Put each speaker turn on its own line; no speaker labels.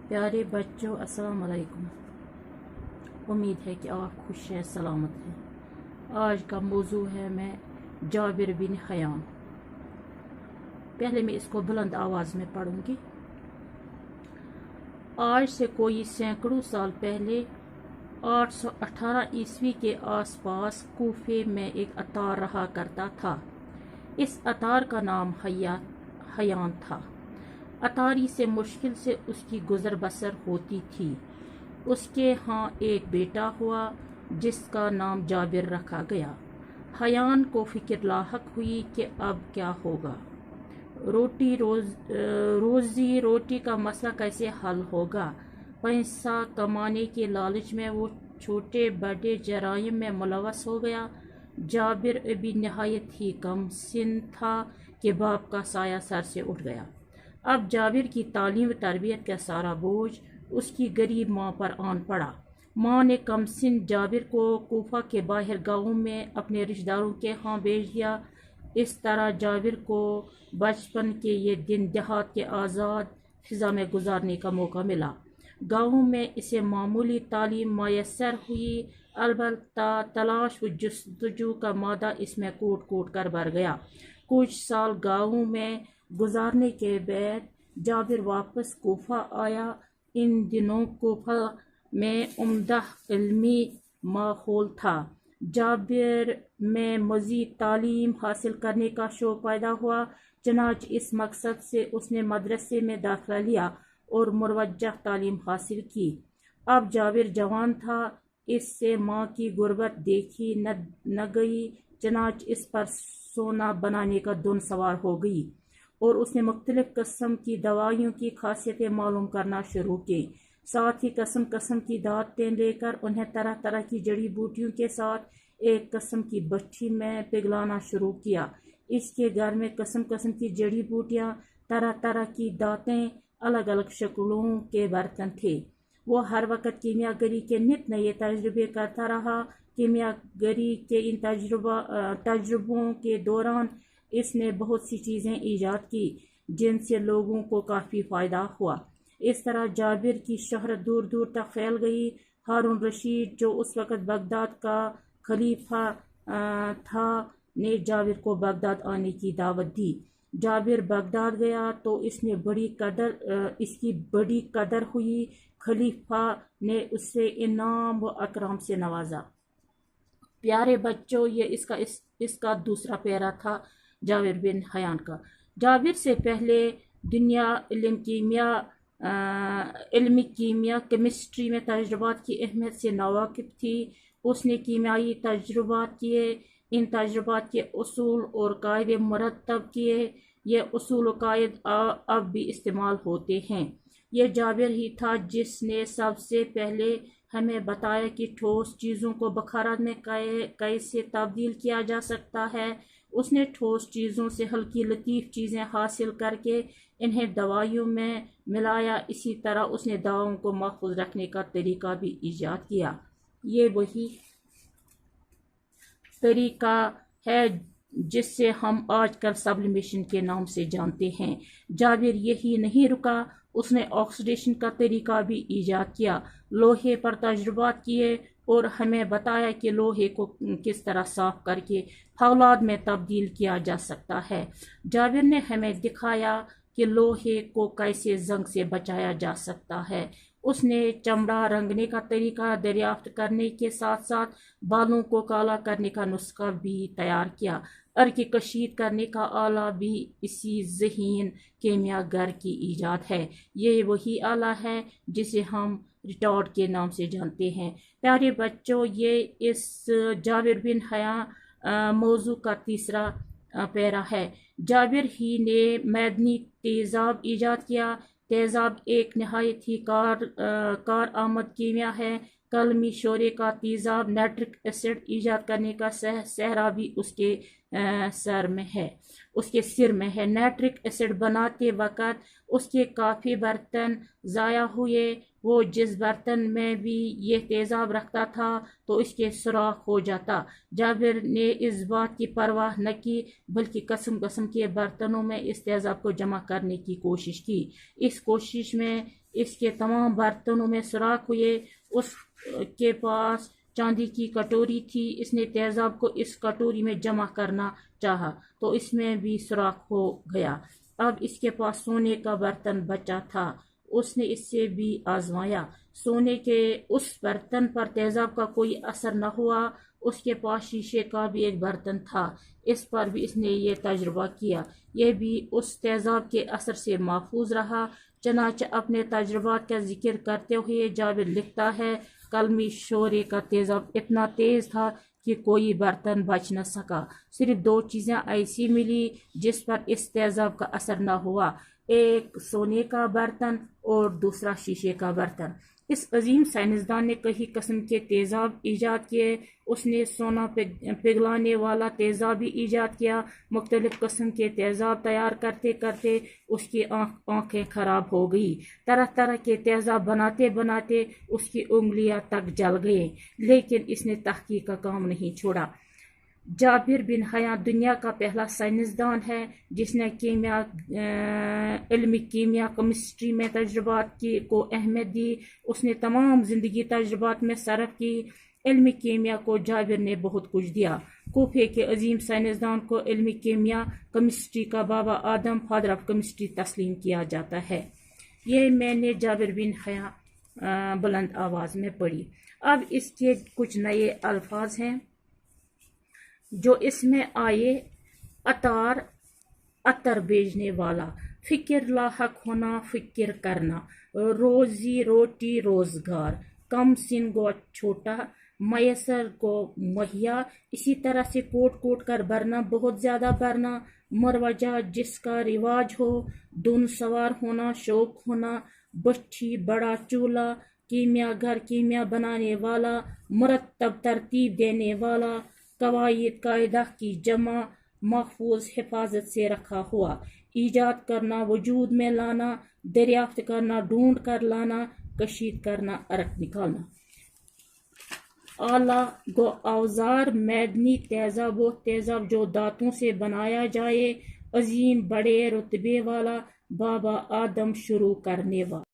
प्यारे बच्चों, अस्सलाम वालेकुम। उम्मीद है कि आप खुश हैं, सलामत हैं। आज का मौजू है मैं जाबिर बिन हयान। पहले मैं इसको बुलंद आवाज़ में पढ़ूंगी। आज से कोई सैकड़ों साल पहले 818 ईस्वी के आसपास कूफे में एक अतार रहा करता था। इस अतार का नाम हयान था। अतारी से मुश्किल से उसकी गुजर बसर होती थी। उसके यहाँ एक बेटा हुआ जिसका नाम जाबिर रखा गया। हयान को फिक्र लाहक हुई कि अब क्या होगा, रोजी रोटी का मसला कैसे हल होगा। पैसा कमाने के लालच में वो छोटे बड़े जराइम में मुलवस हो गया। जाबिर अभी नहायत ही कम सिन था कि बाप का साया सर से उठ गया। अब जाबिर की तालीम व तरबियत का सारा बोझ उसकी गरीब माँ पर आन पड़ा। माँ ने कमसिन जाबिर को कूफा के बाहर गाँव में अपने रिश्तेदारों के यहाँ भेज दिया। इस तरह जाबिर को बचपन के ये दिन देहात के आज़ाद फिज़ा में गुजारने का मौका मिला। गाँव में इसे मामूली तालीम मैसर हुई, अलबत्ता तलाश व जस्तजू का मादा इसमें कूट कूट कर भर गया। कुछ साल गाँव में गुजारने के बाद जाबिर वापस कूफा आया। इन दिनों कूफा में उम्दा इल्मी माहौल था। जाबिर में मज़ीद तालीम हासिल करने का शौक़ पैदा हुआ, चनाच इस मकसद से उसने मदरसे में दाखिला लिया और मुरवज्जह तालीम हासिल की। अब जाबिर जवान था, इससे माँ की गुर्बत देखी न गई, चनाच इस पर सोना बनाने का धुन सवार हो गई और उसने मुख्तलिफ किस्म की दवाइयों की खासियतें मालूम करना शुरू की। साथ ही किस्म किस्म की दावतें लेकर उन्हें तरह तरह की जड़ी बूटियों के साथ एक किस्म की भट्ठी में पिघलाना शुरू किया। इसके घर में किस्म किस्म की जड़ी बूटियाँ, तरह तरह की दातें, अलग अलग शक्लों के बर्तन थे। वो हर वक्त कीमियागरी के नित नए तजुर्बे करता रहा। कीमियागरी के इन तजुर्बों के दौरान इसने बहुत सी चीज़ें ईजाद की जिनसे लोगों को काफ़ी फ़ायदा हुआ। इस तरह जाबिर की शहरत दूर दूर तक फैल गई। हारून रशीद, जो उस वक़्त बगदाद का खलीफा था, ने जाबिर को बगदाद आने की दावत दी। जाबिर बगदाद गया तो इसकी बड़ी कदर हुई। खलीफा ने उसे इनाम व अकराम से नवाजा। प्यारे बच्चों, ये इसका दूसरा पैरा था जाबिर बिन हयान का। जाबिर से पहले दुनिया इल्मी कीमिया केमिस्ट्री में तजुर्बात की अहमियत से नावाकिफ थी। उसने कीमियाई तजुर्बात किए, इन तजुर्बात के उसूल और कायदे मुरतब किए। ये उसूल और कायद अब भी इस्तेमाल होते हैं। यह जाबिर ही था जिसने सबसे पहले हमें बताया कि ठोस चीज़ों को बखारात में कैसे तब्दील किया जा सकता है। उसने ठोस चीज़ों से हल्की लतीफ़ चीज़ें हासिल करके इन्हें दवाइयों में मिलाया। इसी तरह उसने दवाओं को महफूज रखने का तरीका भी ईजाद किया। ये वही तरीका है जिससे हम आजकल सब्लिमेशन के नाम से जानते हैं। जाबिर यही नहीं रुका, उसने ऑक्सीडेशन का तरीका भी ईजाद किया, लोहे पर तजुर्बात किए और हमें बताया कि लोहे को किस तरह साफ करके फौलाद में तब्दील किया जा सकता है। जाबिर ने हमें दिखाया कि लोहे को कैसे जंग से बचाया जा सकता है। उसने चमड़ा रंगने का तरीका दरियाफ्त करने के साथ साथ बालों को काला करने का नुस्खा भी तैयार किया। अर्क कशीद करने का आला भी इसी ज़हीन कीमियागर की ईजाद है। ये वही आला है जिसे हम रिटॉर्ड के नाम से जानते हैं। प्यारे बच्चों, ये इस जाबिर बिन हया मौजू का तीसरा पैरा है। जाबिर ही ने मैदनी तेज़ाब ईजाद किया। तेज़ाब एक नहायत ही कार आमद कीमिया है। कलमी शोरे का तेज़ाब नाइट्रिक एसिड ईजाद करने का सहरा भी उसके सिर में है। नाइट्रिक एसिड बनाते वक़्त उसके काफ़ी बर्तन ज़ाया हुए। वो जिस बर्तन में भी ये तेज़ाब रखता था तो इसके सुराख हो जाता। जाबिर ने इस बात की परवाह न की, बल्कि किस्म के बर्तनों में इस तेज़ाब को जमा करने की कोशिश की। इस कोशिश में اس کے تمام برتنوں میں سوراخ ہوئے۔ اس کے پاس چاندی کی کٹوری تھی، اس نے تیزاب کو اس کٹوری میں جمع کرنا چاہا تو اس میں بھی سوراخ ہو گیا۔ اب اس کے پاس سونے کا برتن بچا تھا، اس نے اس سے بھی آزمایا، سونے کے اس برتن پر تیزاب کا کوئی اثر نہ ہوا۔ اس کے پاس شیشے کا بھی ایک برتن تھا، اس پر بھی اس نے یہ تجربہ کیا، یہ بھی اس تیزاب کے اثر سے محفوظ رہا۔ چنانچہ اپنے تجربات کا ذکر کرتے ہوئے جابر لکھتا ہے، قلمی شورے کا تیزاب اتنا تیز تھا کہ کوئی برتن بچ نہ سکا، صرف دو چیزیں ایسی ملی جس پر اس تیزاب کا اثر نہ ہوا، ایک سونے کا برتن اور دوسرا شیشے کا برتن۔ اس عظیم سائنسدان نے کئی قسم کے تیزاب ایجاد کیے، اس نے سونا پگھلانے والا تیزاب بھی ایجاد کیا۔ مختلف قسم کے تیزاب تیار کرتے کرتے اس کی آنکھیں خراب ہو گئی، طرح طرح کے تیزاب بناتے بناتے اس کی انگلیاں تک جل گئیں، لیکن اس نے تحقیق کا کام نہیں چھوڑا۔ جابر بن حیان دنیا کا پہلا سائنسدان ہے جس نے علم کیمیا کیمسٹری میں تجربات کو اہمیت دی، اس نے تمام زندگی تجربات میں صرف کی۔ علم کیمیا کو جابر نے بہت کچھ دیا۔ کوفے کے عظیم سائنسدان کو علم کیمیا کیمسٹری کا بابا آدم، فادر آف کیمسٹری تسلیم کیا جاتا ہے۔ یہ میں نے جابر بن حیان بلند آواز میں پڑھی۔ اب اس کے کچھ نئے الفاظ ہیں جو اس میں آئے: عطر بھیجنے والا، فکر لاحق ہونا، فکر کرنا، روزی روٹی روزگار، کم سن گو چھوٹا، میسر کو مہیا، اسی طرح سے کوٹ کوٹ کر بھرنا، بہت زیادہ بھرنا، مروجہ جس کا رواج ہو، دن سوار ہونا، شوق ہونا، بچھی بڑا چولہا، کیمیا گھر، کیمیا بنانے والا، مرتب ترتیب دینے والا، قواعد قاعدہ کی جمع، محفوظ حفاظت سے رکھا ہوا، ایجاد کرنا، وجود میں لانا، دریافت کرنا، ڈھونڈ کر لانا، کشید کرنا، عرق نکالنا۔ آلہ گو اوزار، معدنی تیزاب وہ تیزاب جو دھاتوں سے بنایا جائے، عظیم بڑے رتبے والا، بابا آدم شروع کرنے والا۔